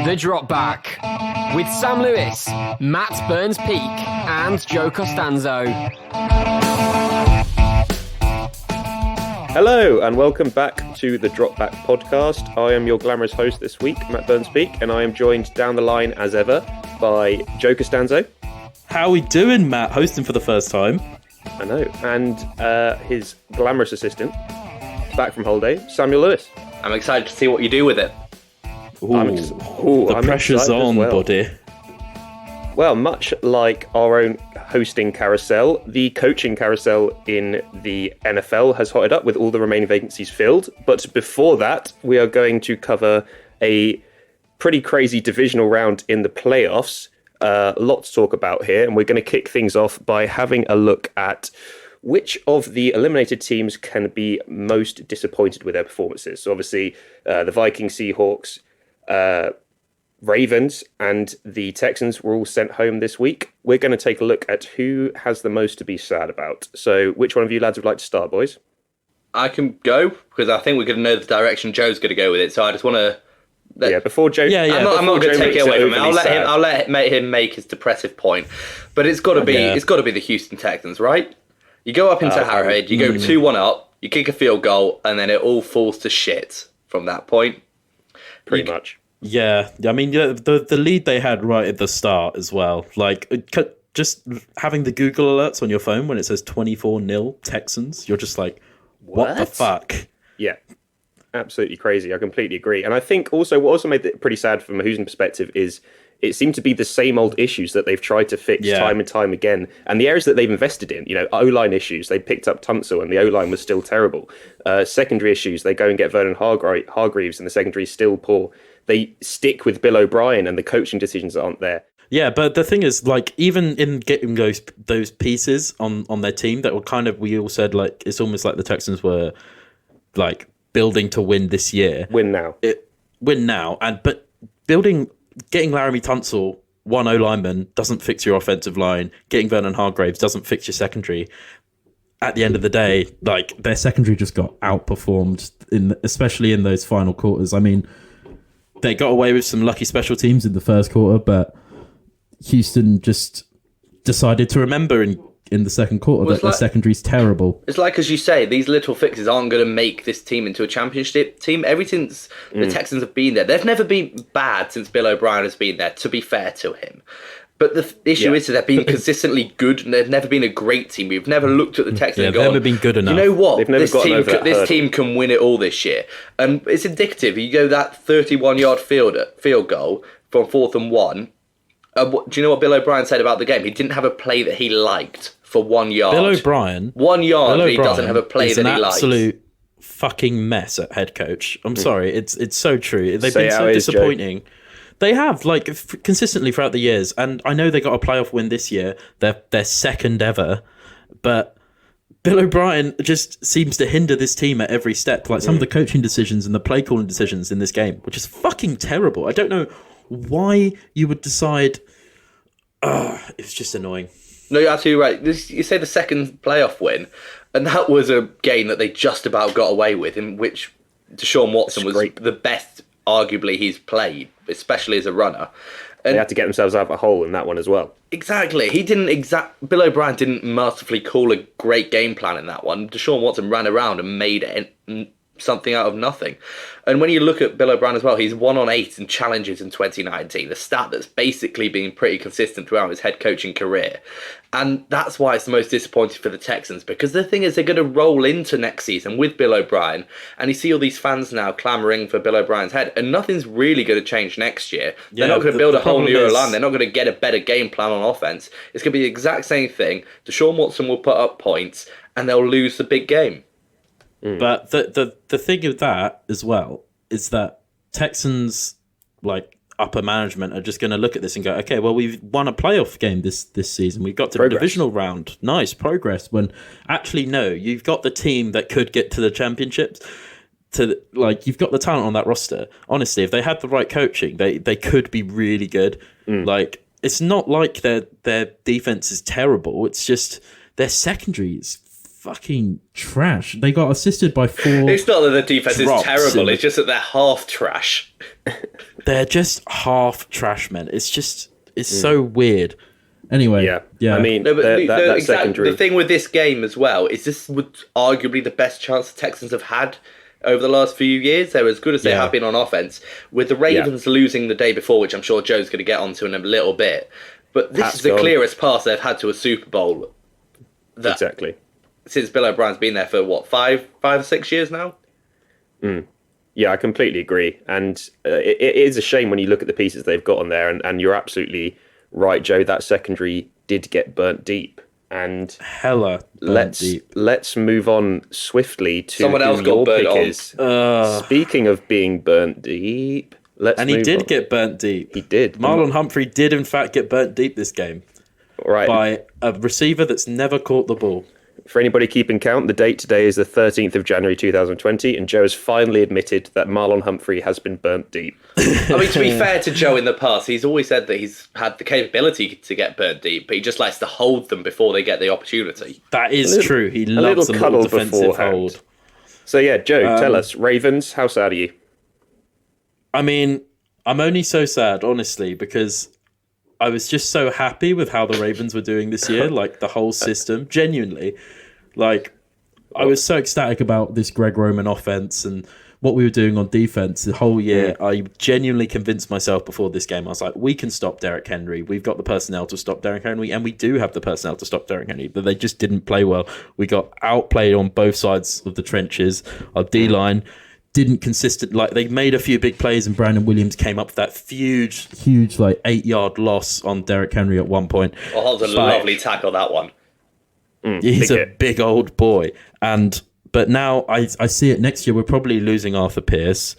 The Drop Back with Sam Lewis, Matt Burns-Peak and Joe Costanzo. Hello and welcome back to the Drop Back podcast. I am your glamorous host this week, Matt Burns-Peak, and I am joined down the line as ever by Joe Costanzo. How we doing, Matt? Hosting for the first time. I know. And his glamorous assistant, back from holiday, Samuel Lewis. I'm excited to see what you do with it. The pressure's on, buddy. Well, much like our own hosting carousel, the coaching carousel in the NFL has hotted up with all the remaining vacancies filled. But before that, we are going to cover a pretty crazy divisional round in the playoffs. A lot to talk about here, and we're going to kick things off by having a look at which of the eliminated teams can be most disappointed with their performances. So obviously, the Vikings, Seahawks, Ravens and the Texans were all sent home this week. We're going to take a look at who has the most to be sad about. So which one of you lads would like to start, boys? I can go, because I think we're going to know the direction Joe's going to go with it. So I just want to... before Joe... I'm not going to take it away from him. I'll let him make his depressive point. But it's got to be the Houston Texans, right? You go up into Arrowhead, you go 2-1 up, you kick a field goal, and then it all falls to shit from that point. Pretty much. Yeah, I mean, the lead they had right at the start as well. Like, just having the Google alerts on your phone when it says 24-0 Texans, you're just like, what the fuck? Yeah, absolutely crazy. I completely agree. And I think also what also made it pretty sad from a Houston perspective is it seemed to be the same old issues that they've tried to fix time and time again. And the areas that they've invested in, O-line issues, they picked up Tunsil and the O-line was still terrible. Secondary issues, they go and get Vernon Hargreaves and the secondary is still poor. They stick with Bill O'Brien and the coaching decisions aren't there. Yeah, but the thing is, like, even in getting those pieces on their team that were kind of, we all said, like, it's almost like the Texans were, like, building to win this year. Win now. But getting Laramie Tunsil, one O-lineman, doesn't fix your offensive line. Getting Vernon Hargreaves doesn't fix your secondary. At the end of the day, like, their secondary just got outperformed, especially in those final quarters. I mean, they got away with some lucky special teams in the first quarter, but Houston just decided to remember in the second quarter that their secondary's terrible. It's like, as you say, these little fixes aren't going to make this team into a championship team. Ever since the Texans have been there, they've never been bad since Bill O'Brien has been there, to be fair to him. But the issue is that they've been consistently good, and they've never been a great team. We've never looked at the Texans and gone, they've never been good enough. You know what? They've never this team can win it all this year. And it's indicative. You go that 31-yard field goal from 4th and 1. Do you know what Bill O'Brien said about the game? He didn't have a play that he liked for 1 yard. Bill O'Brien. 1 yard, he doesn't have a play that he likes. It's an absolute fucking mess at head coach. I'm sorry. It's so true. They've been so disappointing. Joe. They have, like, consistently throughout the years, and I know they got a playoff win this year. They're second ever, but Bill O'Brien just seems to hinder this team at every step. Like, some of the coaching decisions and the play calling decisions in this game, which is fucking terrible. I don't know why you would decide. It's just annoying. No, you're absolutely right. You say the second playoff win, and that was a game that they just about got away with, in which Deshaun Watson was the best, arguably, he's played, especially as a runner. And they had to get themselves out of a hole in that one as well. Exactly. Bill O'Brien didn't masterfully call a great game plan in that one. Deshaun Watson ran around and made something out of nothing. And when you look at Bill O'Brien as well, he's 1 on 8 in challenges in 2019, a stat that's basically been pretty consistent throughout his head coaching career. And that's why it's the most disappointing for the Texans, because the thing is, they're going to roll into next season with Bill O'Brien, and you see all these fans now clamouring for Bill O'Brien's head, and nothing's really going to change next year. They're not going to build a whole new line. They're not going to get a better game plan on offense. It's going to be the exact same thing. Deshaun Watson will put up points, and they'll lose the big game. But the thing with that as well is that Texans, like, upper management are just going to look at this and go, okay, well, we've won a playoff game this season. We've got to the divisional round. Nice progress. When actually, no, you've got the team that could get to the championships. You've got the talent on that roster. Honestly, if they had the right coaching, they could be really good. Like, it's not like their defense is terrible. It's just their secondary is fucking trash. They got assisted by 4. It's not that the defense is terrible. It's just that they're half trash. they're just half trash men. It's so weird. Anyway, yeah. I mean, No, but that secondary. the thing with this game as well is this would arguably the best chance the Texans have had over the last few years. They're as good as they have been on offense. With the Ravens losing the day before, which I'm sure Joe's going to get onto in a little bit. But this is the clearest pass they've had to a Super Bowl. Exactly. Since Bill O'Brien's been there for, what, 5 or 6 years now? Yeah, I completely agree. And it is a shame when you look at the pieces they've got on there. And you're absolutely right, Joe. That secondary did get burnt deep. And hella deep. Let's move on swiftly to someone else got burnt on. Speaking of being burnt deep, he did get burnt deep. He did. Marlon Humphrey did in fact get burnt deep this game, right, by a receiver that's never caught the ball. For anybody keeping count, the date today is the 13th of January 2020, and Joe has finally admitted that Marlon Humphrey has been burnt deep. I mean, to be fair to Joe in the past, he's always said that he's had the capability to get burnt deep, but he just likes to hold them before they get the opportunity. That is true. He loves a little defensive hold. So yeah, Joe, tell us, Ravens, how sad are you? I mean, I'm only so sad, honestly, because I was just so happy with how the Ravens were doing this year, like the whole system, genuinely. Like, I was so ecstatic about this Greg Roman offense and what we were doing on defense the whole year. I genuinely convinced myself before this game, I was like, we can stop Derrick Henry. We've got the personnel to stop Derrick Henry, and we do have the personnel to stop Derrick Henry, but they just didn't play well. We got outplayed on both sides of the trenches. Our D-line didn't they made a few big plays, and Brandon Williams came up with that huge like 8-yard loss on Derrick Henry at one point. Oh, that was a lovely tackle, that one. He's a big old boy. But now I see it next year. We're probably losing Arthur Pierce.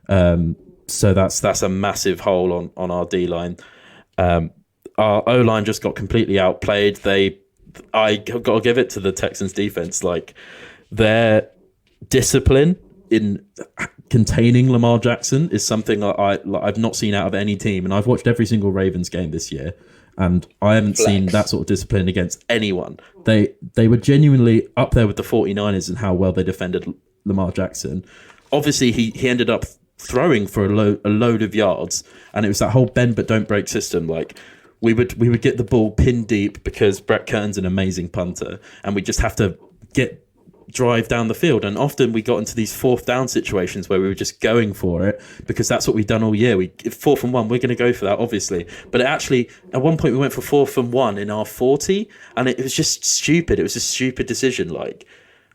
So that's a massive hole on our D-line. Our O-line just got completely outplayed. I got to give it to the Texans defense. Like, their discipline in containing Lamar Jackson is something I've not seen out of any team. And I've watched every single Ravens game this year, and I haven't seen that sort of discipline against anyone. They were genuinely up there with the 49ers in how well they defended Lamar Jackson. Obviously, he ended up throwing for a load of yards, and it was that whole bend but don't break system. Like, we would get the ball pinned deep because Brett Kern's an amazing punter, and we just have to drive down the field. And often we got into these 4th down situations where we were just going for it because that's what we've done all year. 4th and 1, we're going to go for that, obviously. But at one point we went for 4th and 1 in our 40, and it was just stupid. It was a stupid decision. Like,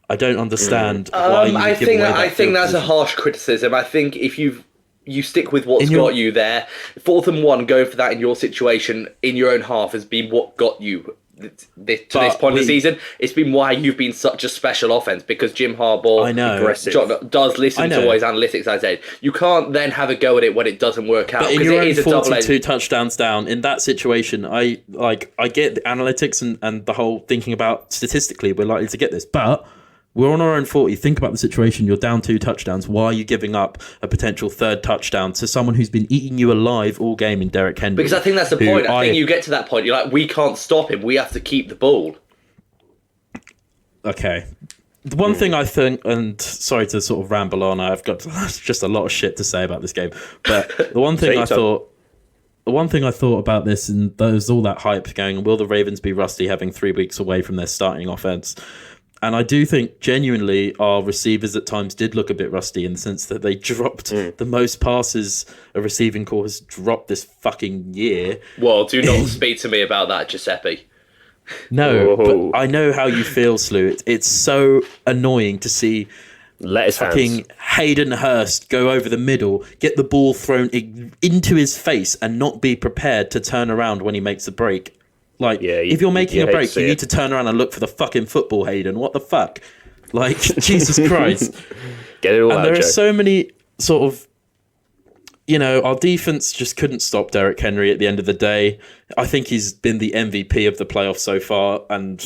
I don't understand why you I think that's a harsh criticism. I think if you stick with what's got you there, 4th and 1, going for that in your situation, in your own half, has been what got you to this point of the season. It's been why you've been such a special offense, because Jim Harbaugh does listen to what his analytics I said. You can't then have a go at it when it doesn't work out. But in your own 42 touchdowns down, in that situation, I get the analytics and the whole thinking about statistically we're likely to get this, but we're on our own 40. Think about the situation. You're down 2 touchdowns. Why are you giving up a potential 3rd touchdown to someone who's been eating you alive all game in Derrick Henry? Because I think that's the point. I think you get to that point. You're like, we can't stop him. We have to keep the ball. Okay. The one thing I think, and sorry to sort of ramble on, I've got just a lot of shit to say about this game. But the one thing I thought about this, and there's all that hype going, will the Ravens be rusty having 3 weeks away from their starting offense? And I do think genuinely our receivers at times did look a bit rusty in the sense that they dropped the most passes a receiving corps has dropped this fucking year. Well, do not speak to me about that, Giuseppe. No, but I know how you feel, Slew. It's so annoying to see fucking Hayden Hurst go over the middle, get the ball thrown into his face and not be prepared to turn around when he makes a break. Like, if you're making a break, you need to turn around and look for the fucking football, Hayden. What the fuck? Like, Jesus Christ. Get it all out, there Joe. are so many sort of, our defense just couldn't stop Derrick Henry at the end of the day. I think he's been the MVP of the playoffs so far. And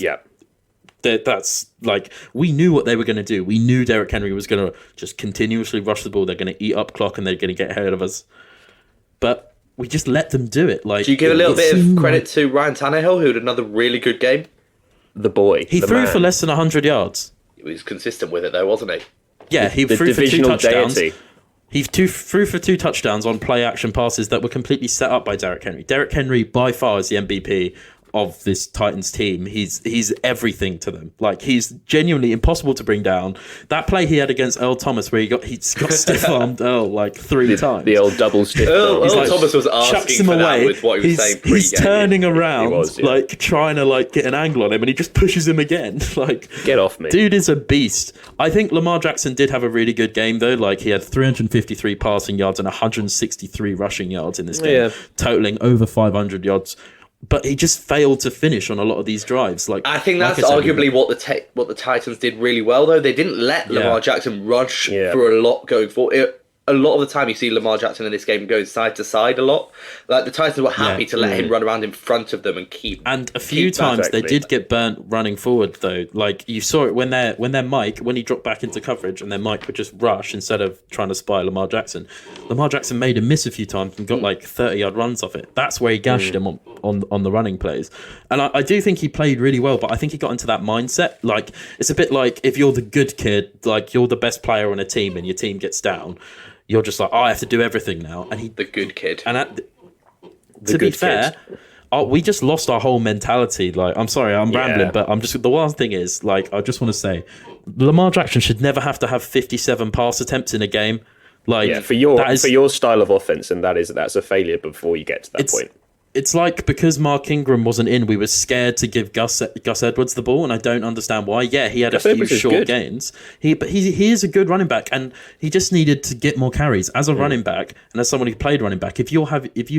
that's like, we knew what they were going to do. We knew Derrick Henry was going to just continuously rush the ball. They're going to eat up clock and they're going to get ahead of us. But we just let them do it. Like, do you give a little bit of credit to Ryan Tannehill, who had another really good game? The boy. He threw for less than 100 yards. He was consistent with it, though, wasn't he? Yeah, he threw for 2 touchdowns. Deity. He threw for 2 touchdowns on play action passes that were completely set up by Derrick Henry. Derrick Henry, by far, is the MVP of this Titans team. He's everything to them. Like, he's genuinely impossible to bring down. That play he had against Earl Thomas, where he got stiff armed Earl like 3 times. The old double stiff. Earl arm. Thomas was asking for that with what he was saying pre-game. He's turning around, was, like trying to like get an angle on him, and he just pushes him again. Like, Get off me. Dude is a beast. I think Lamar Jackson did have a really good game though. Like, he had 353 passing yards and 163 rushing yards in this game, totaling over 500 yards. But he just failed to finish on a lot of these drives. Like, I think that's arguably what the Titans did really well, though. They didn't let Lamar Jackson rush for a lot going forward. A lot of the time, you see Lamar Jackson in this game going side to side a lot. Like, the Titans were happy to let him run around in front of them and keep. And a few times they did get burnt running forward, though. Like, you saw it when he dropped back into coverage, and their Mike would just rush instead of trying to spy Lamar Jackson. Lamar Jackson made him miss a few times and got like 30-yard runs off it. That's where he gashed him on the running plays. And I do think he played really well, but I think he got into that mindset. Like, it's a bit like if you're the good kid, like you're the best player on a team and your team gets down, you're just like, I have to do everything now. And the good kid. And to be fair, we just lost our whole mentality. Like, I'm sorry, I'm rambling, but the one thing is, like, I just want to say, Lamar Jackson should never have to have 57 pass attempts in a game. Like, for your style of offense, and that's a failure before you get to that point. It's like, because Mark Ingram wasn't in, we were scared to give Gus Edwards the ball, and I don't understand why. Yeah, he had a few short gains. But he is a good running back, and he just needed to get more carries as a running back, and as someone who played running back. If you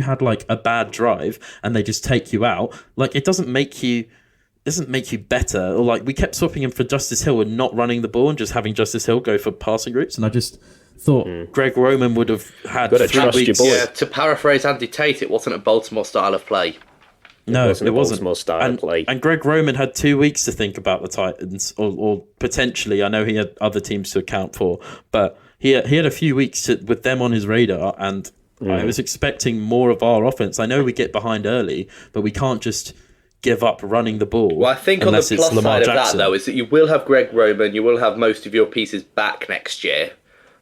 had like a bad drive and they just take you out, like, it doesn't make you better. Or like, we kept swapping him for Justice Hill and not running the ball and just having Justice Hill go for passing routes, and I just thought Greg Roman would have had 3 weeks. Yeah, to paraphrase Andy Tate, it wasn't a Baltimore style of play. No, it wasn't. Baltimore style of play. And Greg Roman had 2 weeks to think about the Titans, or potentially. I know he had other teams to account for, but he had a few weeks with them on his radar, and I was expecting more of our offense. I know we get behind early, but we can't just give up running the ball. Well, I think on the plus side of that, though, is that you will have Greg Roman, you will have most of your pieces back next year.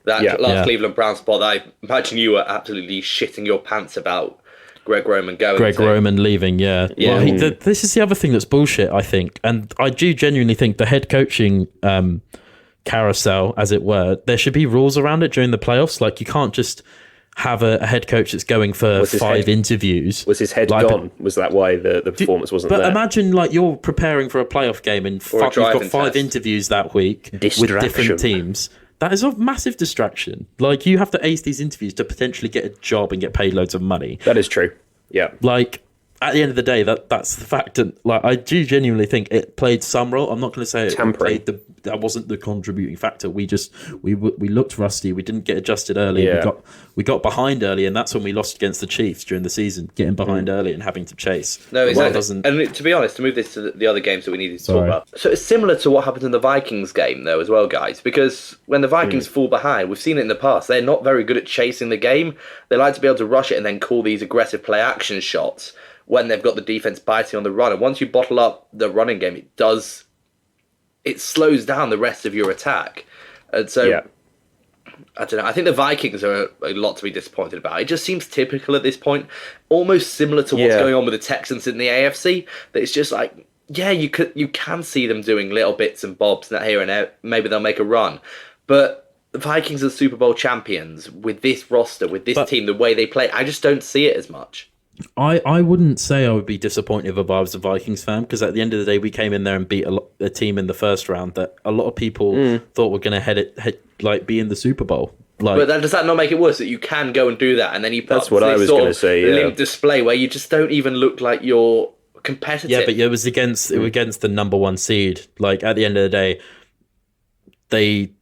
That last Cleveland Browns spot, I imagine you were absolutely shitting your pants about Greg Roman Roman leaving, Well, this is the other thing that's bullshit, I think. And I do genuinely think the head coaching carousel, as it were, there should be rules around it during the playoffs. Like, you can't just have a head coach that's going for 5 interviews. Was his head gone? Was that why the performance wasn't there? But imagine, like, you're preparing for a playoff game and you've got 5 interviews that week with different teams. That is a massive distraction. Like, you have to ace these interviews to potentially get a job and get paid loads of money. That is true. Yeah. Like, at the end of the day, that's the fact. And like, I do genuinely think it played some role. I'm not going to say that wasn't the contributing factor. We looked rusty. We didn't get adjusted early. Yeah. We got behind early, and that's when we lost against the Chiefs during the season, getting behind early and having to chase. No, exactly. And to be honest, to move this to the other games that we needed to talk about. So it's similar to what happened in the Vikings game, though, as well, guys, because when the Vikings fall behind, we've seen it in the past, they're not very good at chasing the game. They like to be able to rush it and then call these aggressive play action shots when they've got the defense biting on the run. And once you bottle up the running game, it slows down the rest of your attack. And so, I don't know, I think the Vikings are a lot to be disappointed about. It just seems typical at this point, almost similar to what's going on with the Texans in the AFC, that it's just like, you can see them doing little bits and bobs here and there. Maybe they'll make a run. But the Vikings are Super Bowl champions with this roster, with this team, the way they play. I just don't see it as much. I wouldn't say I would be disappointed if I was a Vikings fan, because at the end of the day, we came in there and beat a team in the first round that a lot of people thought were going to be in the Super Bowl. Like, but does that not make it worse that you can go and do that, and then you put that's what I was going to say. Limp display where you just don't even look like you're competitive. Yeah, but it was against the number 1 seed. Like, at the end of the day,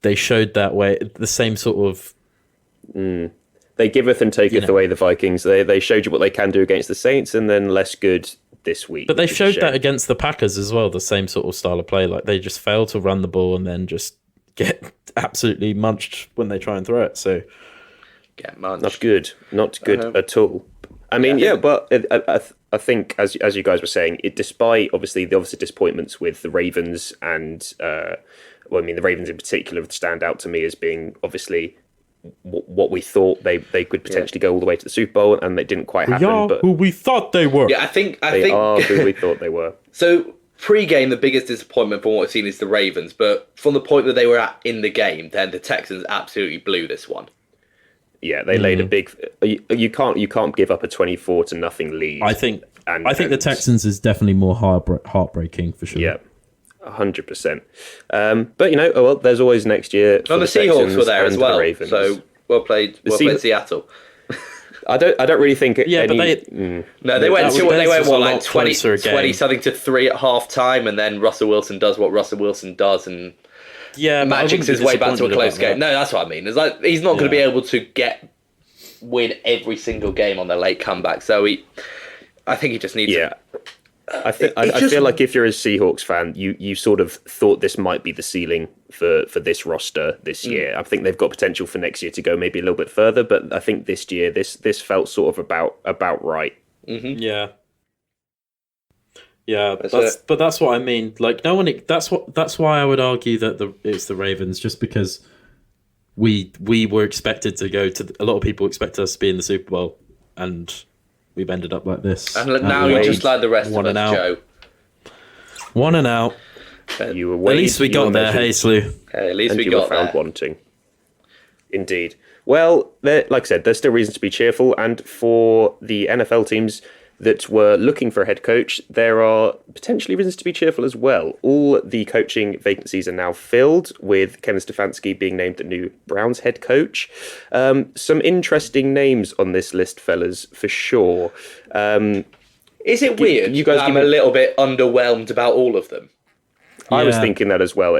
they showed that way the same sort of. They giveth and taketh away the Vikings. They showed you what they can do against the Saints, and then less good this week. But they showed that against the Packers as well, the same sort of style of play. Like, they just fail to run the ball and then just get absolutely munched when they try and throw it. So, get munched. Not good at all. I mean, but I think as you guys were saying, despite obviously the disappointments with the Ravens and the Ravens in particular stand out to me as being obviously what we thought they could potentially go all the way to the Super Bowl, and it didn't quite happen. But who we thought they were. Yeah, I think they are who we thought they were. So pre-game, the biggest disappointment from what we've seen is the Ravens, but from the point that they were at in the game, then the Texans absolutely blew this one. Yeah, they laid a big. You can't give up a 24-0 lead. I think the Texans is definitely more heartbreaking for sure. Yeah, 100%. But there's always next year. Well, the Seahawks were there as well, so well played Seattle. I don't really think. Yeah, but they went what, like 20 something to 3 at half time, and then Russell Wilson does what Russell Wilson does, and magics his way back to a close game. No, that's what I mean. It's like he's not going to be able to win every single game on the late comeback. So I think he just needs. Yeah, I feel like if you're a Seahawks fan, you sort of thought this might be the ceiling for this roster this year. I think they've got potential for next year to go maybe a little bit further, but I think this year this felt sort of about right. Mm-hmm. Yeah. Yeah, but that's what I mean. Like no one. That's why I would argue that it's the Ravens, just because we were expected to go to. A lot of people expect us to be in the Super Bowl, and we've ended up like this. And now you're just like the rest of us, Joe. 1 and out. You were at least we got there, Hazlew. At least we got found wanting. Indeed. Well, like I said, there's still reasons to be cheerful, and for the NFL teams that were looking for a head coach, there are potentially reasons to be cheerful as well. All the coaching vacancies are now filled, with Kevin Stefanski being named the new Browns head coach. Some interesting names on this list, fellas, for sure. Is it weird? You guys, I'm a little bit underwhelmed about all of them. I was thinking that as well.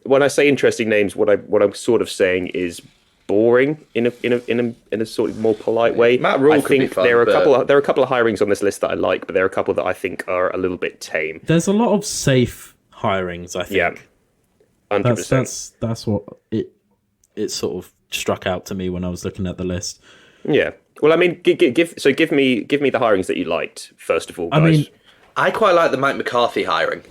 When I say interesting names, what I'm sort of saying is boring in a sort of more polite way. Matt Rule could be fun, there are a couple of hirings on this list that I like, but there are a couple that I think are a little bit tame. There's a lot of safe hirings, I think. Yeah, 100%. That's what it sort of struck out to me when I was looking at the list. Yeah. Well, I mean, give me the hirings that you liked first of all, guys. I mean, I quite like the Mike McCarthy hiring.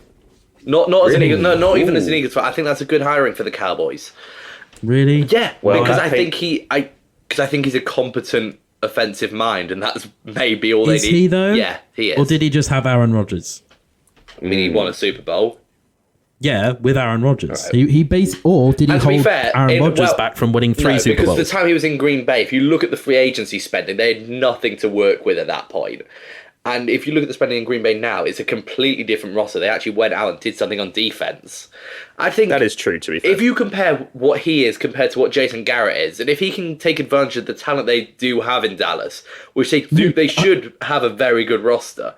Not as really? Not even as an Eagles fan. I think that's a good hiring for the Cowboys. Really? Yeah, well, because I think he's a competent offensive mind, and that's maybe all they need. Is he though? Yeah, he is. Or did he just have Aaron Rodgers? I mean, he won a Super Bowl. Yeah, with Aaron Rodgers. Right. Or did he hold Aaron Rodgers back from winning 3 Super Bowls? Because the time he was in Green Bay, if you look at the free agency spending, they had nothing to work with at that point. And if you look at the spending in Green Bay now, it's a completely different roster. They actually went out and did something on defense. I think that is true, to be fair. If you compare what he is compared to what Jason Garrett is, and if he can take advantage of the talent they do have in Dallas, which they should have a very good roster.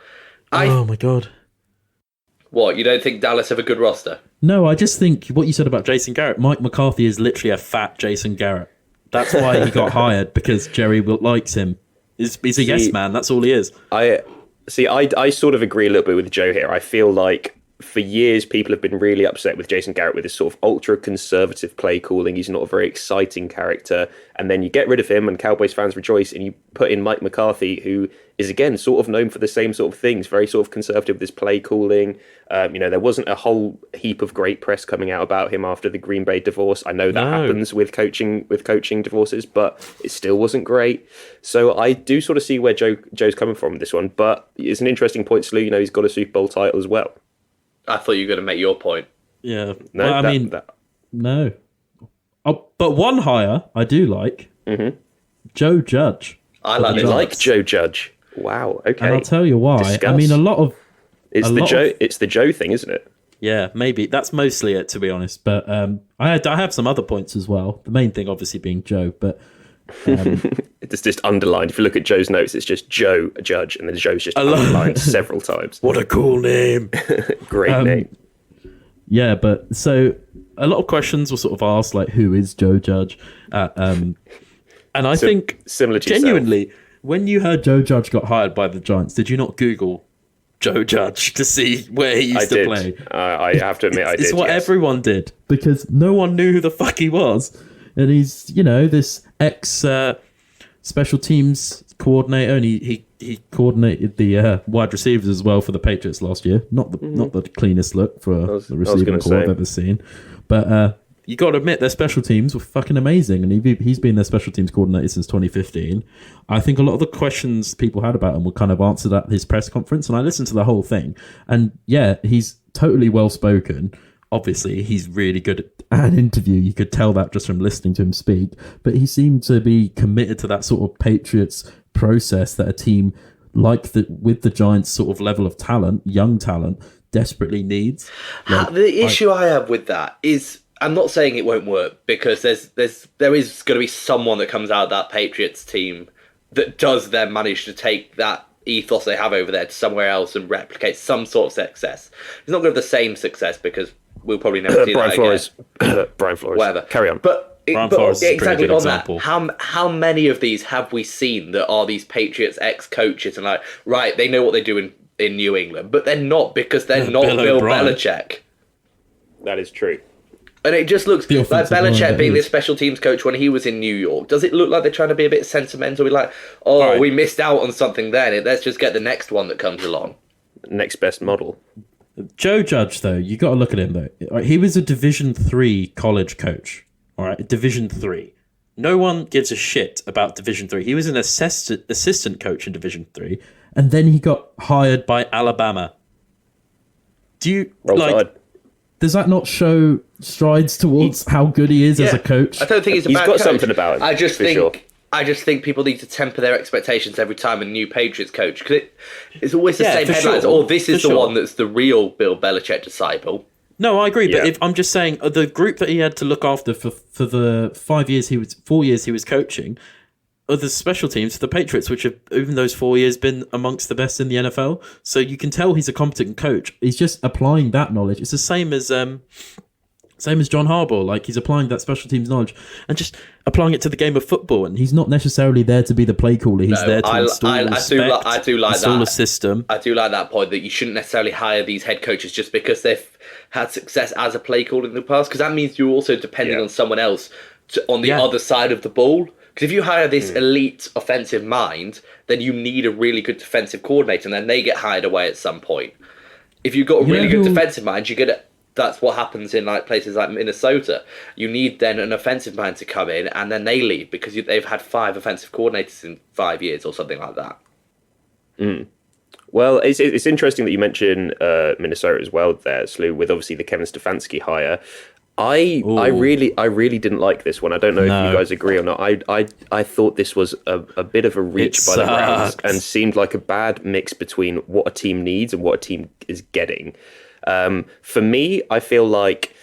Oh my God. What, you don't think Dallas have a good roster? No, I just think what you said about Jason Garrett, Mike McCarthy is literally a fat Jason Garrett. That's why he got hired, because Jerry likes him. He's a yes man, that's all he is. I sort of agree a little bit with Joe here. I feel like for years people have been really upset with Jason Garrett with his sort of ultra conservative play calling. He's not a very exciting character, and then you get rid of him and Cowboys fans rejoice, and you put in Mike McCarthy, who is again sort of known for the same sort of things, very sort of conservative with his play calling. There wasn't a whole heap of great press coming out about him after the Green Bay divorce. I know that happens with coaching divorces, but it still wasn't great. So I do sort of see where Joe's coming from with this one, but it's an interesting point, Slew. He's got a Super Bowl title as well. I thought you were going to make your point. Yeah. No, no. Oh, but one hire I do like. Mm-hmm. Joe Judge. I like Joe Judge. Wow. Okay. And I'll tell you why. Discuss. I mean, It's the Joe thing, isn't it? Yeah, maybe that's mostly it, to be honest. But I have some other points as well. The main thing, obviously, being Joe. But it's just underlined. If you look at Joe's notes, it's just Joe Judge, and then Joe's just underlined several times. What a cool name! Great name. Yeah, but so a lot of questions were sort of asked, like, who is Joe Judge? And I think similar to genuinely, yourself. When you heard Joe Judge got hired by the Giants, did you not Google Joe Judge to see where he used to play? I have to admit, I did. It's what everyone did, because no one knew who the fuck he was. And he's, this ex special teams coordinator, and he coordinated the wide receivers as well for the Patriots last year. Not the cleanest look for the receiving corps I've ever seen. But you got to admit their special teams were fucking amazing, and he's been their special teams coordinator since 2015. I think a lot of the questions people had about him were kind of answered at his press conference, and I listened to the whole thing. And yeah, he's totally well spoken. Obviously, he's really good at an interview. You could tell that just from listening to him speak. But he seemed to be committed to that sort of Patriots process that a team with the Giants' sort of level of talent, young talent, desperately needs. The issue I have with that is, I'm not saying it won't work, because there is going to be someone that comes out of that Patriots team that does then manage to take that ethos they have over there to somewhere else and replicate some sort of success. It's not going to have the same success, because we'll probably never see Brian that Flores. again. Brian Flores. Whatever. Carry on. Brian Flores is a pretty good on example. that, how many of these have we seen that are these Patriots ex-coaches and like, right, they know what they do in New England, but they're not, because they're not Bill Belichick. That is true. And it just looks The like offensive line Belichick that being is. the special teams coach when he was in New York. Does it look like they're trying to be a bit sentimental? We're like, Right. we missed out on something then. Let's just get the next one that comes along. Next best model. Joe Judge, though, you got to look at him though. He was a Division 3 college coach. All right, Division 3. No one gives a shit about Division 3. He was an assistant coach in Division 3, and then he got hired by Alabama. Do you Roll Tide. Does that not show strides towards how good he is as a coach? I don't think he's a He's bad got coach. something about him, I just for think sure. I just think people need to temper their expectations every time a new Patriots coach, because it's always the same for headlines. sure. This is For the sure. one that's the real Bill Belichick disciple. No, I agree. But Yeah. if I'm just saying, the group that he had to look after for the 4 years he was coaching, are the special teams for the Patriots, which have, even those 4 years, been amongst the best in the NFL. So you can tell he's a competent coach. He's just applying that knowledge. It's the same as John Harbaugh. Like, he's applying that special teams knowledge and just applying it to the game of football. And he's not necessarily there to be the play caller. He's there to install respect, I do like install that. a system. I do like that point, that you shouldn't necessarily hire these head coaches just because they've had success as a play caller in the past, because that means you're also depending on someone else on the other side of the ball. Because if you hire this elite offensive mind, then you need a really good defensive coordinator, and then they get hired away at some point. If you've got a really good defensive mind, that's what happens in like places like Minnesota. You need then an offensive mind to come in, and then they leave because they've had 5 offensive coordinators in 5 years or something like that. Well, it's interesting that you mention Minnesota as well there, Slew, with obviously the Kevin Stefanski hire. I really didn't like this one. I don't know if you guys agree or not. I thought this was a bit of a reach by the Browns and seemed like a bad mix between what a team needs and what a team is getting. For me, I feel like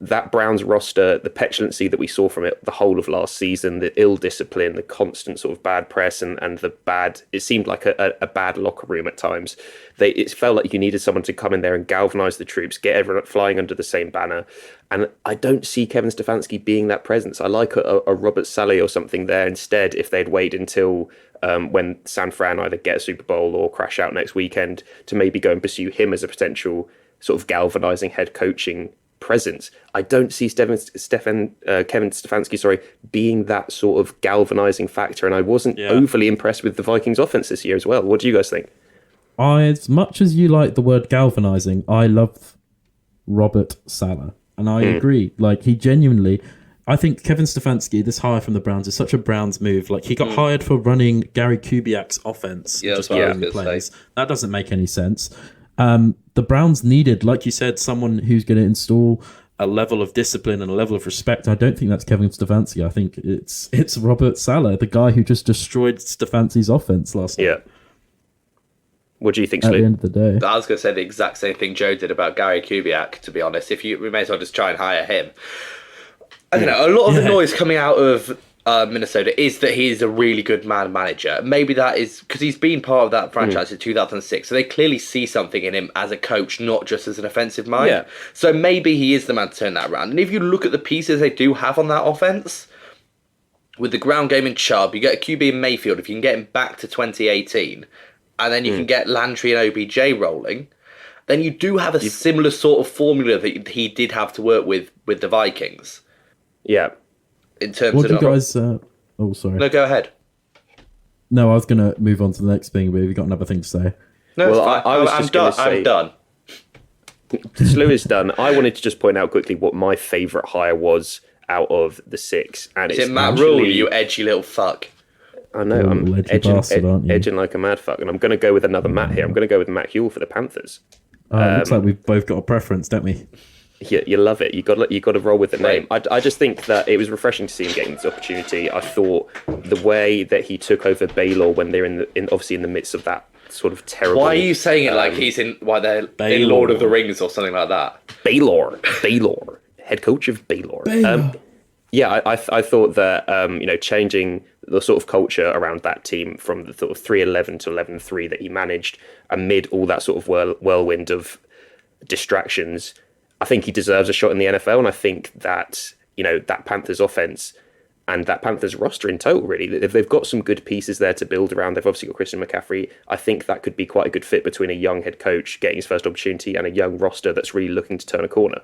that Browns roster, the petulancy that we saw from it the whole of last season, the ill discipline, the constant sort of bad press, and the bad, it seemed like a bad locker room at times. It felt like you needed someone to come in there and galvanize the troops, get everyone flying under the same banner. And I don't see Kevin Stefanski being that presence. I like a Robert Saleh or something there instead, if they'd wait until when San Fran either get a Super Bowl or crash out next weekend, to maybe go and pursue him as a potential sort of galvanizing head coaching presence. I don't see Kevin Stefanski, being that sort of galvanizing factor, and I wasn't overly impressed with the Vikings offense this year as well. What do you guys think? As much as you like the word galvanizing, I love Robert Saleh, and I agree. Like, he genuinely, I think Kevin Stefanski, this hire from the Browns, is such a Browns move. Like, he got hired for running Gary Kubiak's offense, just running the plays. That doesn't make any sense. The Browns needed, like you said, someone who's going to install a level of discipline and a level of respect. I don't think that's Kevin Stefanski. I think it's Robert Saleh, the guy who just destroyed Stefanski's offense last night. Yeah. What do you think, At the Sleep? end of the day, I was going to say the exact same thing Joe did about Gary Kubiak, to be honest. We may as well just try and hire him. I don't know, a lot of the noise coming out of Minnesota is that he is a really good man manager. Maybe that is because he's been part of that franchise in 2006, so they clearly see something in him as a coach, not just as an offensive mind. Yeah. So maybe he is the man to turn that around. And if you look at the pieces they do have on that offense, with the ground game in Chubb, you get a QB in Mayfield, if you can get him back to 2018, and then you can get Landry and OBJ rolling, then you do have a similar sort of formula that he did have to work with the Vikings. Yeah. In terms what do of you guys? Oh, sorry. No, go ahead. No, I was going to move on to the next thing, but have you got another thing to say? No, Well, it's fine. I was I'm just done. gonna say- I'm done. Slew is done. I wanted to just point out quickly what my favourite hire was out of the 6. And Is it's it Matt actually, Rule, you edgy little fuck? I know, I'm edging like a mad fuck. And I'm going to go with another Matt here. I'm going to go with Matt Huell for the Panthers. Looks like we've both got a preference, don't we? Yeah, you love it. You got to roll with the name. I just think that it was refreshing to see him getting this opportunity. I thought the way that he took over Baylor when they're obviously in the midst of that sort of terrible. Why are you saying it like he's in? Why they're in Lord of the Rings or something like that? Baylor, head coach of Baylor. Yeah, I thought that changing the sort of culture around that team from the sort of 3-11 to 11-3 that he managed amid all that sort of whirlwind of distractions, I think he deserves a shot in the NFL. And I think that that Panthers offense and that Panthers roster in total, really, they've got some good pieces there to build around. They've obviously got Christian McCaffrey. I think that could be quite a good fit between a young head coach getting his first opportunity and a young roster that's really looking to turn a corner.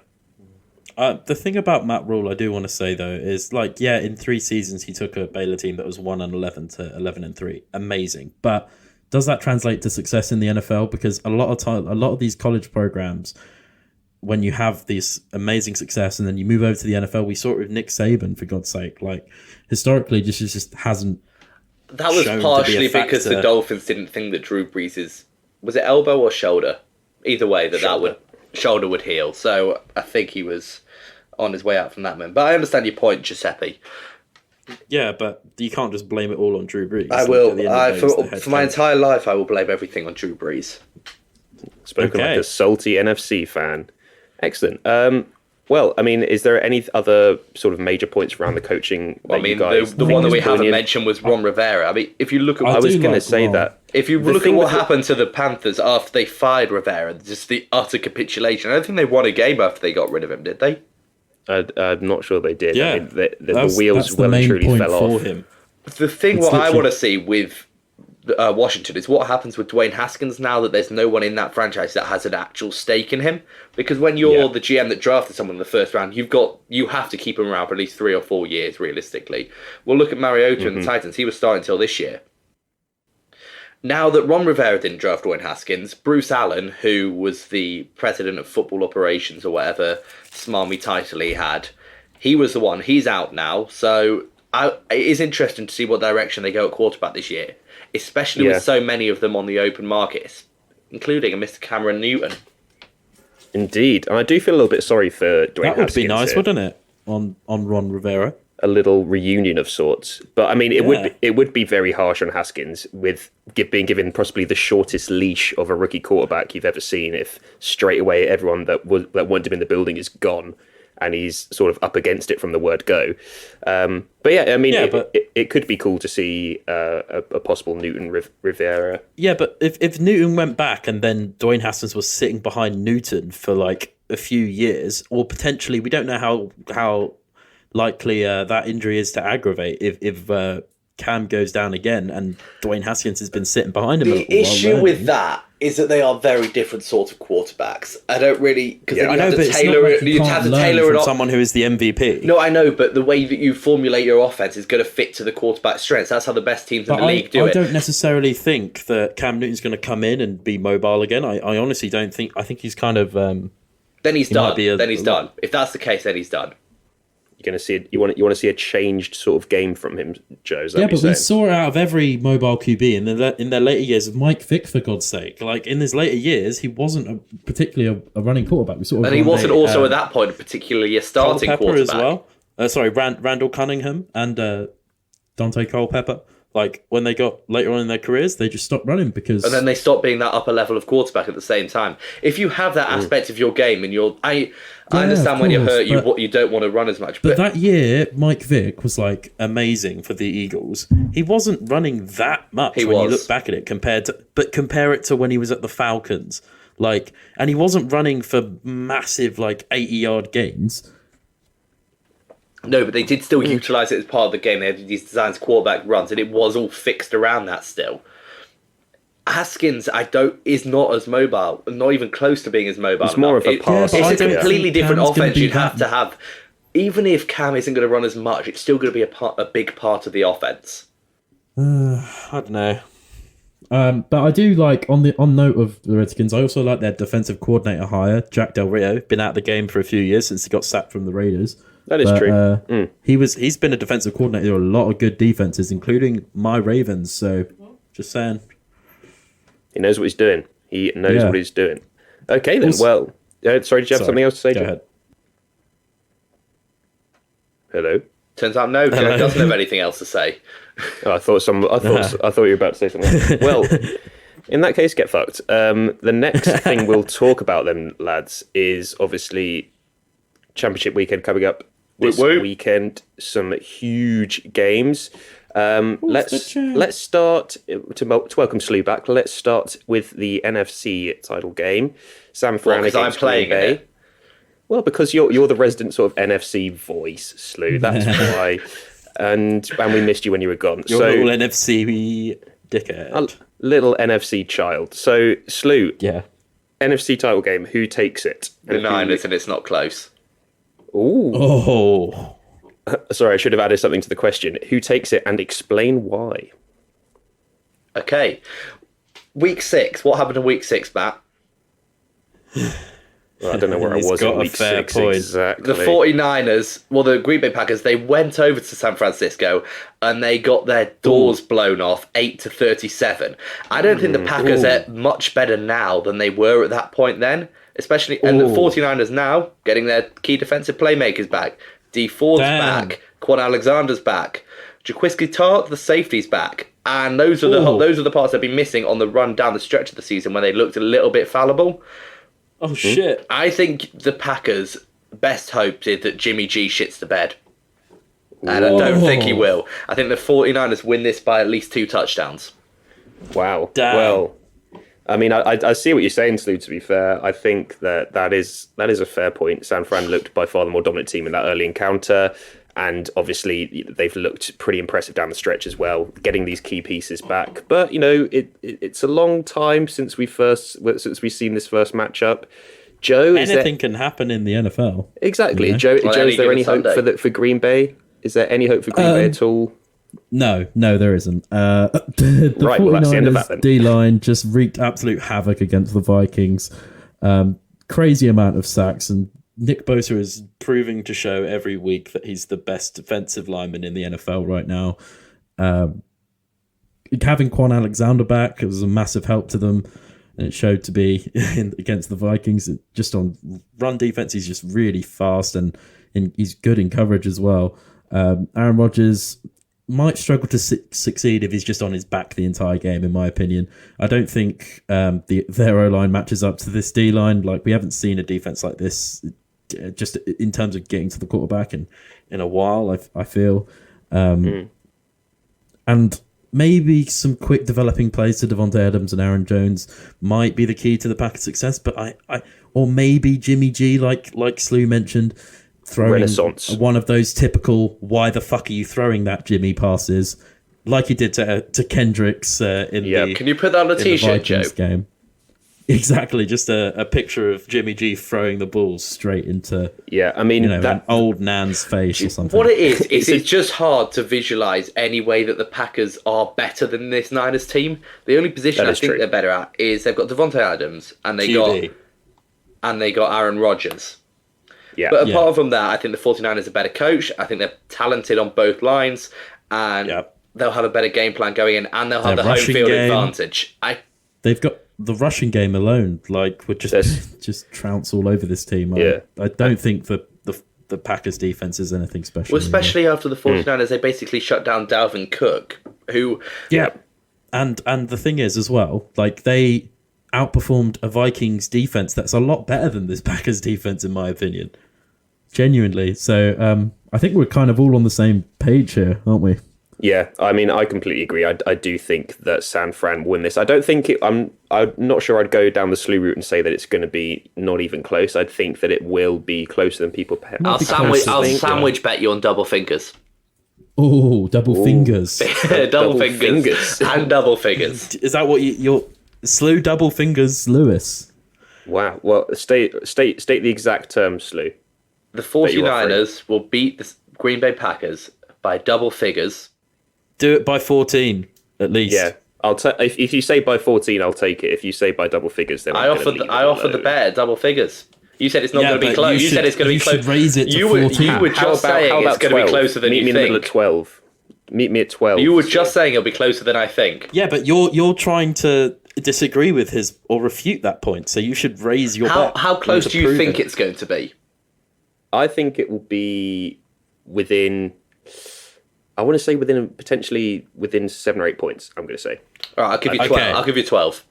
The thing about Matt Rule, I do want to say though, is in 3 seasons he took a Baylor team that was 1-11 to 11-3, amazing. But does that translate to success in the NFL? Because a lot of these college programs, when you have this amazing success and then you move over to the NFL, we saw it with Nick Saban, for God's sake. Like historically, this just hasn't. That was partially because the Dolphins didn't think that Drew Brees' was it elbow or shoulder? Either way, shoulder would heal. So I think he was on his way out from that moment. But I understand your point, Giuseppe. Yeah, but you can't just blame it all on Drew Brees. I will. For my entire life, I will blame everything on Drew Brees. Spoken like a salty NFC fan. Excellent. Well, I mean, is there any other sort of major points around the coaching that you guys... The one that we haven't mentioned was Ron Rivera. I mean, if you look at... I was going to say that. If you look at what happened to the Panthers after they fired Rivera, just the utter capitulation. I don't think they won a game after they got rid of him, did they? I'm not sure they did. Yeah. I mean, the wheels well and truly fell off. Him. The thing what I want to see with Washington is what happens with Dwayne Haskins now that there's no one in that franchise that has an actual stake in him. Because when you're the GM that drafted someone in the first round, you have to keep him around for at least 3 or 4 years, realistically. Well, look at Mariota and the Titans. He was starting until this year. Now that Ron Rivera didn't draft Dwayne Haskins, Bruce Allen, who was the president of football operations or whatever smarmy title he had, he was the one. He's out now. So it is interesting to see what direction they go at quarterback this year, especially with so many of them on the open market, including a Mr. Cameron Newton. Indeed. And I do feel a little bit sorry for Dwayne Haskins. That would be nice, wouldn't it, on Ron Rivera? A little reunion of sorts. But I mean, it would be very harsh on Haskins with being given possibly the shortest leash of a rookie quarterback you've ever seen if straight away everyone that wanted him in the building is gone and he's sort of up against it from the word go. But yeah, I mean, it could be cool to see a possible Newton Rivera. Yeah, but if Newton went back and then Dwayne Haskins was sitting behind Newton for like a few years, or potentially, we don't know how likely that injury is to aggravate if Cam goes down again and Dwayne Haskins has been sitting behind him. The issue with that is that they are very different sorts of quarterbacks. I don't really... Because you have to tailor it. You have to tailor it from someone who is the MVP. No, I know, but the way that you formulate your offense is going to fit to the quarterback's strengths. That's how the best teams in the league do it. I don't necessarily think that Cam Newton's going to come in and be mobile again. I honestly don't think... I think he's kind of... then he's done. Then he's done. If that's the case, then he's done. You're going to see you want to see a changed sort of game from him, Joe. Is that yeah, but we saw it out of every mobile QB in their later years. Mike Vick, for God's sake, like in his later years, he wasn't particularly a running quarterback. And he wasn't also at that point particularly a starting quarterback as well. Randall Cunningham and Dante Culpepper. Like when they got later on in their careers, they just stopped running because... And then they stopped being that upper level of quarterback at the same time. If you have that aspect of your game and I understand when you're hurt, you don't want to run as much. But that year, Mike Vick was like amazing for the Eagles. He wasn't running that much you look back at it compare it to when he was at the Falcons. And he wasn't running for massive 80-yard gains. No, but they did still utilise it as part of the game. They had these designs, quarterback runs, and it was all fixed around that still. Haskins, is not as mobile, not even close to being as mobile. It's more of a pass. It's a completely different offense you'd have to have. Even if Cam isn't going to run as much, it's still going to be a big part of the offense. I don't know. But I do like on note of the Redskins. I also like their defensive coordinator hire, Jack Del Rio. Been out of the game for a few years since he got sacked from the Raiders. That is true. He's been a defensive coordinator of a lot of good defenses, including my Ravens. So, just saying, He knows what he's doing. He knows Yeah. what he's doing. Okay, then. Well, sorry, did you have something else to say, Go Joe? ahead. Hello. Turns out no, Joe doesn't have anything else to say. Oh, I thought you were about to say something. Well, in that case, get fucked. The next thing we'll talk about then, lads, is obviously Championship weekend coming up this weekend. Some huge games. Let's start to welcome Slew back. Let's start with the NFC title game. San Fran Because against I'm playing Green Bay. in it. Well, because you're the resident sort of NFC voice, Slew. That's why. And we missed you when you were gone. You're so a little NFC dickhead. a little NFC child. So Slew, Yeah. NFC title game. Who takes it? The Niners, and it's not close. Ooh. Oh. Sorry, I should have added something to the question. Who takes it and explain why? Okay. Week 6. What happened in week 6, Matt? Well, I don't know where I He's was got in a week fair 6 point. exactly. The 49ers, well, the Green Bay Packers, they went over to San Francisco and they got their doors blown off 8-37. I don't think the Packers are much better now than they were at that point then, especially, and the 49ers now getting their key defensive playmakers back. D Ford's back, Quan Alexander's back, Jaquiski Tart, the safety's back. And those are the parts they've been missing on the run down the stretch of the season when they looked a little bit fallible. Oh shit. I think the Packers' best hope is that Jimmy G shits the bed. And I don't think he will. I think the 49ers win this by at least 2 touchdowns. Wow. Damn. Well, I mean, I see what you're saying, Slew, to be fair. I think that is a fair point. San Fran looked by far the more dominant team in that early encounter. And obviously, they've looked pretty impressive down the stretch as well, getting these key pieces back. But you know, it's a long time since we've seen this first matchup. Joe, Anything can happen in the NFL. Exactly, Yeah. Joe. Well, Joe, is there any any hope Sunday. for Green Bay? Is there any hope for Green Bay at all? No, there isn't. The Right, well, that's the end of that 49ers then. D-line just wreaked absolute havoc against the Vikings. Crazy amount of sacks, and Nick Bosa is proving to show every week that he's the best defensive lineman in the NFL right now. Having Quan Alexander back was a massive help to them, and it showed to be against the Vikings. Just on run defense, he's just really fast, and he's good in coverage as well. Aaron Rodgers might struggle to succeed if he's just on his back the entire game, in my opinion. I don't think their O-line matches up to this D-line. Like, we haven't seen a defense like this just in terms of getting to the quarterback in a while, I feel. And maybe some quick developing plays to Devontae Adams and Aaron Jones might be the key to the Packers' success, but or maybe Jimmy G, like Slew mentioned, throwing Renaissance. one of those typical "why the fuck are you throwing that, Jimmy?" passes, like he did to Kendricks in the Can you put that on a in the t-shirt, Joe? Vikings game. Exactly, just a picture of Jimmy G throwing the ball straight into I mean, an old Nan's face or something. What it is it's just hard to visualize any way that the Packers are better than this Niners team. The only position That I is think true. they're better at is they've got Devontae Adams and they QB. got Aaron Rodgers. Yeah. But apart from that, I think the 49ers are a better coach. I think they're talented on both lines, and they'll have a better game plan going in, and they'll have Their the home rushing field game. advantage. They've got the rushing game alone, like, would Yes. just trounce all over this team. I don't think the Packers defense is anything special. Well, especially after the 49ers, they basically shut down Dalvin Cook, who... And the thing is as well, like, they outperformed a Vikings defense that's a lot better than this Packers defense, in my opinion. Genuinely. So I think we're kind of all on the same page here, aren't we? Yeah, I mean, I completely agree. I do think that San Fran win this. I don't think I'm not sure I'd go down the Slew route and say that it's going to be not even close. I'd think that it will be closer than people perhaps. I'll sandwich bet you on double fingers. Oh, double fingers. double fingers. And double fingers. Is that what you're... Slew double fingers Lewis? Wow. Well, state the exact term, Slew. The 49ers will beat the Green Bay Packers by double figures. Do it by 14, at least. Yeah, if you say by 14, I'll take it. If you say by double figures, then I offered the bet at double figures. You said it's not going to be close. You said it's going to be close. You should raise it to you 14. were just saying it's going to be closer than you think. Meet me in the middle at 12. Meet me at 12. You were just saying it'll be closer than I think. Yeah, but you're trying to disagree with his or refute that point. So you should raise your bet. How close do you think it's going to be? I think it will be within. I want to say potentially within 7 or 8 points. I'm going to say. All right, I'll give you 12. Okay. I'll give you 12.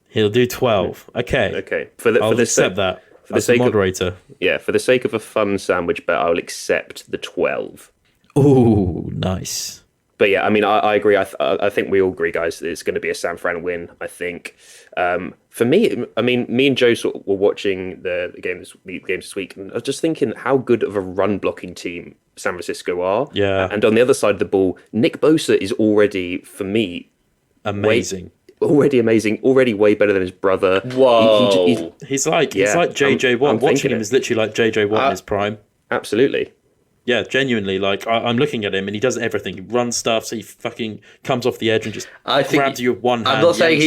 He'll do 12. Okay. Okay. I'll accept that. For the sake moderator. For the sake of a fun sandwich bet, I will accept the 12. Ooh, nice. But yeah, I mean, I agree. I think we all agree, guys, that it's going to be a San Fran win. I think. For me, I mean, me and Joe sort of were watching the games this week, and I was just thinking how good of a run blocking team San Francisco are. Yeah. And on the other side of the ball, Nick Bosa is already, for me, amazing. Already amazing. Already way better than his brother. Whoa. He's like JJ Watt. Watching him is literally like JJ Watt in his prime. Absolutely. Yeah, genuinely. Like I'm looking at him and he does everything. He runs stuff, so he fucking comes off the edge and just grabs you with one hand. I'm not saying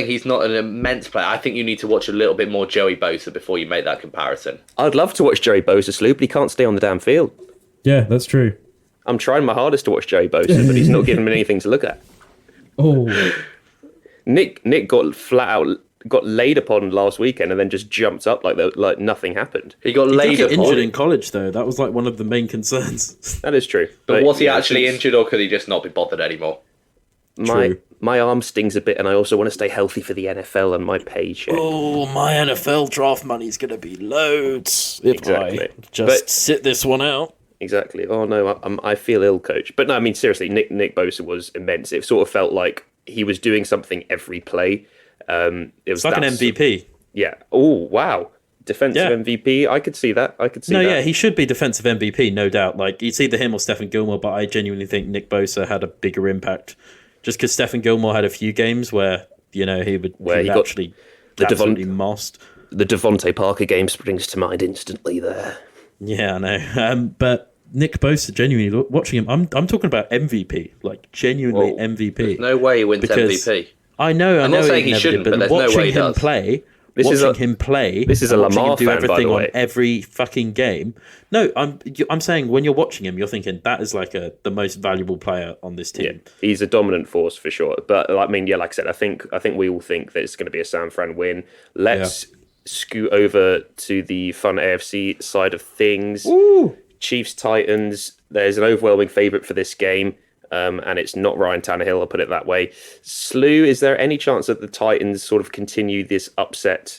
he's not an immense player. I think you need to watch a little bit more Joey Bosa before you make that comparison. I'd love to watch Joey Bosa sleep, but he can't stay on the damn field. Yeah, that's true. I'm trying my hardest to watch Joey Bosa, but he's not giving me anything to look at. Oh. Nick got laid upon last weekend and then just jumped up like nothing happened. He got laid upon. Injured in college though. That was like one of the main concerns. That is true. But was he actually injured, or could he just not be bothered anymore? My arm stings a bit, and I also want to stay healthy for the NFL and my paycheck. Oh, my NFL draft money's going to be loads if Exactly. I just sit this one out. Exactly. Oh no, I feel ill, coach. But no, I mean seriously, Nick Bosa was immense. It sort of felt like he was doing something every play. It was like an MVP. Yeah. Oh wow, defensive MVP. I could see that. Yeah, he should be defensive MVP, no doubt. Like it's either him or Stephen Gilmore, but I genuinely think Nick Bosa had a bigger impact, just because Stephen Gilmore had a few games where he actually absolutely mossed. The Devontae Parker game springs to mind instantly there. Yeah, I know. But Nick Bosa, genuinely watching him, I'm talking about MVP, like genuinely MVP. There's no way he wins MVP. I know. I'm not saying he shouldn't, but there's no way he does. This is a Lamar fan, everything by the way. on every fucking game. No, I'm saying when you're watching him, you're thinking that is like the most valuable player on this team. Yeah, he's a dominant force for sure. But I mean, yeah, like I said, I think we all think that it's going to be a San Fran win. Let's scoot over to the fun AFC side of things. Ooh. Chiefs Titans. There's an overwhelming favourite for this game. And it's not Ryan Tannehill, I'll put it that way. Slew, is there any chance that the Titans sort of continue this upset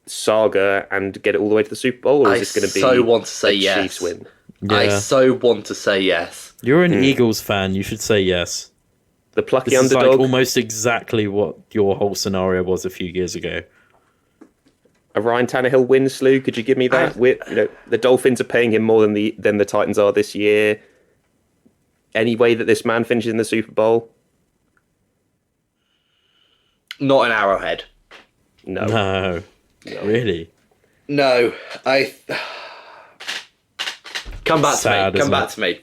saga and get it all the way to the Super Bowl? Or is this going to be want to say yes. Chiefs win? Yeah. I so want to say yes. You're an Eagles fan. You should say yes. The plucky this underdog. Is like almost exactly what your whole scenario was a few years ago. A Ryan Tannehill win, Slew? Could you give me that? The Dolphins are paying him more than the Titans are this year. Any way that this man finishes in the Super Bowl? Not an Arrowhead. No. Really? No. Come back to me. Come back to me.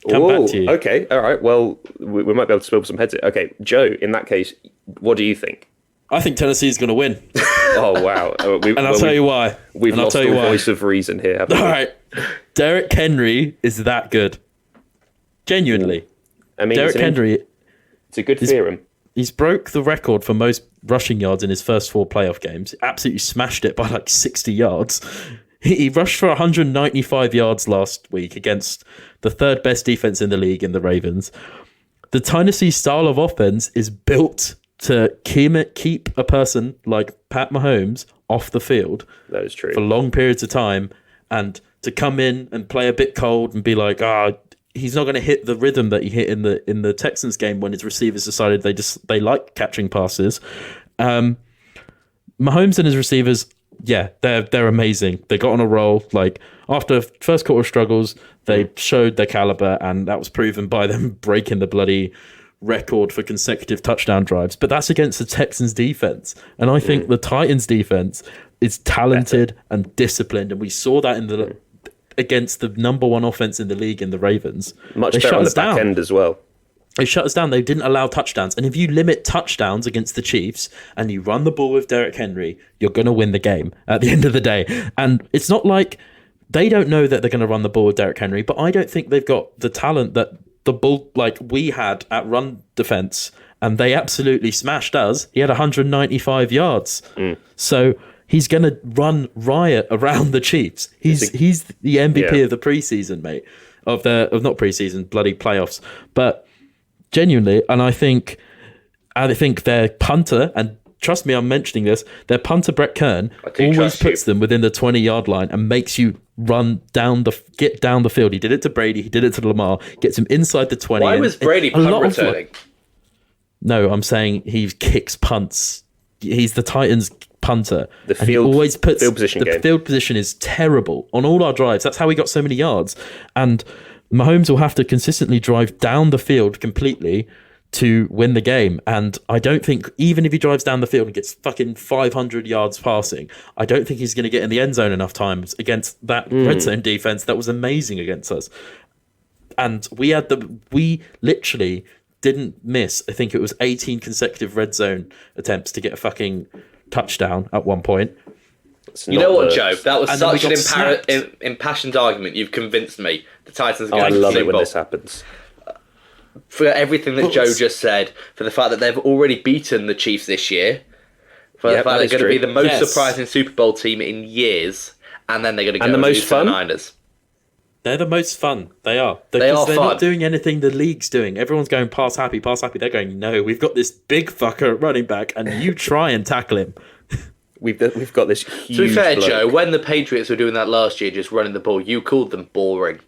Come back to you. Okay, all right. Well, we might be able to spill some heads. Okay, Joe, in that case, what do you think? I think Tennessee's going to win. Oh, wow. I'll tell you why. We've lost the voice of reason here, haven't we? All right. Derrick Henry is that good. Genuinely. I mean, Derrick Henry... It's a good theorem. He's broke the record for most rushing yards in his first 4 playoff games. Absolutely smashed it by like 60 yards. He rushed for 195 yards last week against the 3rd best defense in the league in the Ravens. The Tennessee style of offense is built to keep a person like Pat Mahomes off the field. That is true. For long periods of time, and to come in and play a bit cold and be like, he's not going to hit the rhythm that he hit in the Texans game when his receivers decided they like catching passes. Mahomes and his receivers, they're amazing. They got on a roll. Like after first quarter struggles, they showed their caliber, and that was proven by them breaking the bloody record for consecutive touchdown drives. But that's against the Texans defense, and I think the Titans defense is talented and disciplined, and we saw that against the number 1 offense in the league in the Ravens. Much better on the back end as well. They shut us down. They didn't allow touchdowns. And if you limit touchdowns against the Chiefs and you run the ball with Derrick Henry, you're going to win the game at the end of the day. And it's not like they don't know that they're going to run the ball with Derrick Henry, but I don't think they've got the talent that the bull like we had at run defense, and they absolutely smashed us. He had 195 yards. So he's going to run riot around the Chiefs. He's the MVP of the preseason, mate. Of not preseason, bloody playoffs. But genuinely, and I think their punter, and trust me, I'm mentioning this, their punter Brett Kern always puts them within the 20-yard line and makes you get down the field. He did it to Brady, he did it to Lamar, gets him inside the 20. Why was Brady punt returning? No, I'm saying he kicks punts. He's the Titans punter. The field position the field position is terrible on all our drives. That's how we got so many yards. And Mahomes will have to consistently drive down the field completely to win the game. And I don't think, even if he drives down the field and gets fucking 500 yards passing, I don't think he's going to get in the end zone enough times against that red zone defense that was amazing against us. And we literally didn't miss, I think it was 18 consecutive red zone attempts to get a fucking touchdown at one point. You know what, Joe? That was such an impassioned argument. You've convinced me. The Titans are going to the Super Bowl. I love it when this happens. For everything that Joe just said, for the fact that they've already beaten the Chiefs this year, for the fact they're going to be the most surprising Super Bowl team in years, and then they're going to go the most fun. The Niners. They're the most fun. They are. They're fun. Not doing anything the league's doing. Everyone's going pass happy, pass happy. They're going, no, we've got this big fucker at running back, and you try and tackle him. We've got this huge. To be fair, bloke. Joe, when the Patriots were doing that last year, just running the ball, you called them boring.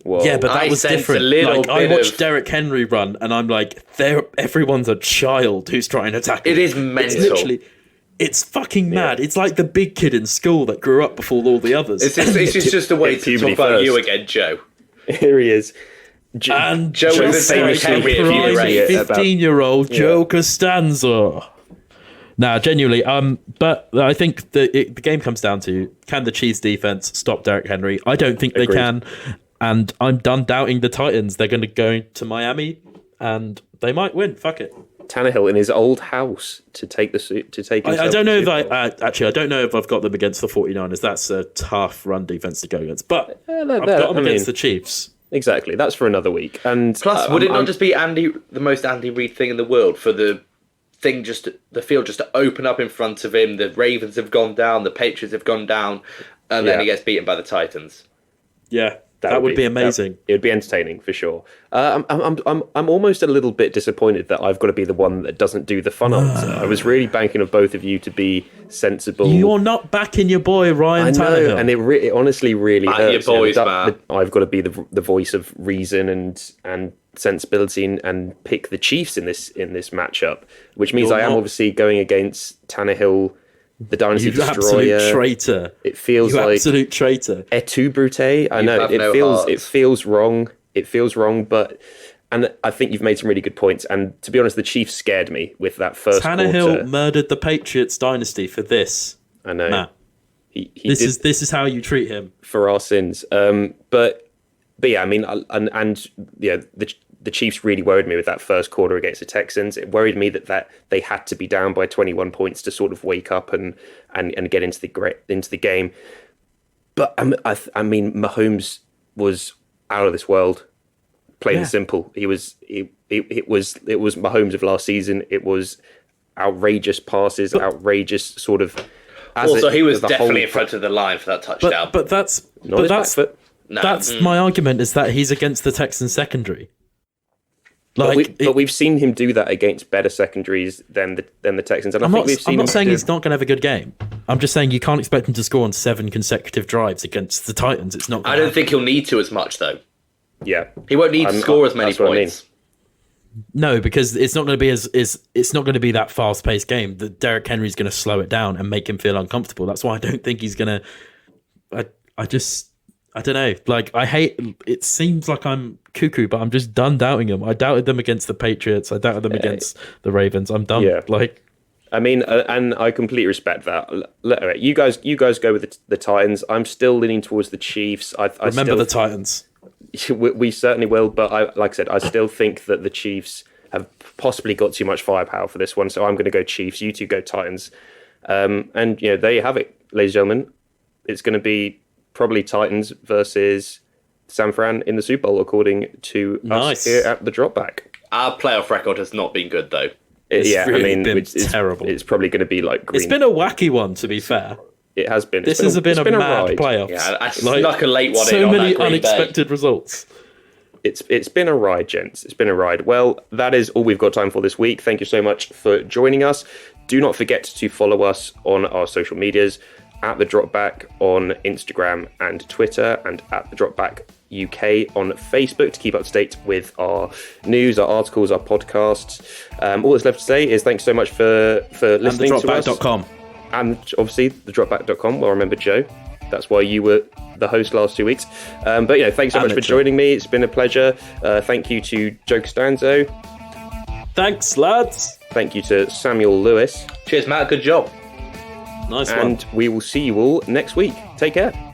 Whoa. Yeah, but that was different. I watched Derrick Henry run, and I'm like, everyone's a child who's trying to tackle. It is mental. It's fucking mad. It's like the big kid in school that grew up before all the others. It's just a way to talk about you again, Joe. Here he is. And Joe was famously 15-year-old Joe Costanza. Nah, genuinely. But I think the game comes down to, can the Chiefs defense stop Derrick Henry? I don't think they can. And I'm done doubting the Titans. They're going to go to Miami, and they might win. Fuck it. Tannehill in his old house to take I don't know if I don't know if I've got them against the 49ers. That's a tough run defense to go against. But I've got them against the Chiefs. Exactly. That's for another week. And plus, would it not just be the most Andy Reid thing in the world for the field just to open up in front of him? The Ravens have gone down, the Patriots have gone down, and then he gets beaten by the Titans. Yeah. That would be amazing. It would be entertaining for sure. I'm almost a little bit disappointed that I've got to be the one that doesn't do the fun answer. I was really banking on both of you to be sensible. You're not backing your boy Ryan Tannehill, and it honestly really hurts. Your boys, man. I've got to be the voice of reason and sensibility and pick the Chiefs in this matchup, which means I am obviously going against Tannehill. The Dynasty Destroyer. Absolute traitor. It feels like absolute traitor. Et tu, Brute. I know it feels wrong. It feels wrong, and I think you've made some really good points. And to be honest, the Chiefs scared me with that first Tannehill quarter. murdered the Patriots dynasty for this. I know. Nah. This is how you treat him for our sins. But yeah, I mean, the Chiefs really worried me with that first quarter against the Texans. It worried me that they had to be down by 21 points to sort of wake up and get into the game. But I mean, Mahomes was out of this world, plain and simple. It was Mahomes of last season. It was outrageous passes, outrageous sort of. Also, he was definitely in front of the line for that touchdown. But that's my argument, is that he's against the Texans secondary. But we've seen him do that against better secondaries than the Texans. And I'm not saying he's not going to have a good game. I'm just saying you can't expect him to score on 7 consecutive drives against the Titans. It's not. I don't think he'll need to as much though. Yeah, he won't need to score as many points. No, because it's not going to be it's not going to be that fast paced game. That Derrick Henry's going to slow it down and make him feel uncomfortable. That's why I don't think he's going to. I don't know. Like, it seems like I'm cuckoo, but I'm just done doubting them. I doubted them against the Patriots. I doubted them against the Ravens. I'm done. Yeah. I mean, and I completely respect that. You guys go with the Titans. I'm still leaning towards the Chiefs. Remember the Titans. we certainly will. But like I said, I still think that the Chiefs have possibly got too much firepower for this one. So I'm going to go Chiefs. You two go Titans. And there you have it, ladies and gentlemen. It's going to be probably Titans versus San Fran in the Super Bowl, according to us here at the Dropback. Our playoff record has not been good, though. It's terrible. It's probably going to be like green. It's been a wacky one, to be fair. It has been. This has been a mad playoffs. Yeah, I snuck a late one in so on many that Green unexpected results. It's been a ride, gents. It's been a ride. Well, that is all we've got time for this week. Thank you so much for joining us. Do not forget to follow us on our social medias at The Dropback on Instagram and Twitter, and at The Dropback UK on Facebook to keep up to date with our news, our articles, our podcasts. All that's left to say is thanks so much for listening to us. And And obviously, thedropback.com. Well, remember, Joe, that's why you were the host last 2 weeks. But thanks so much for joining me. It's been a pleasure. Thank you to Joe Costanzo. Thanks, lads. Thank you to Samuel Lewis. Cheers, Matt. Good job. Nice one. And we will see you all next week. Take care.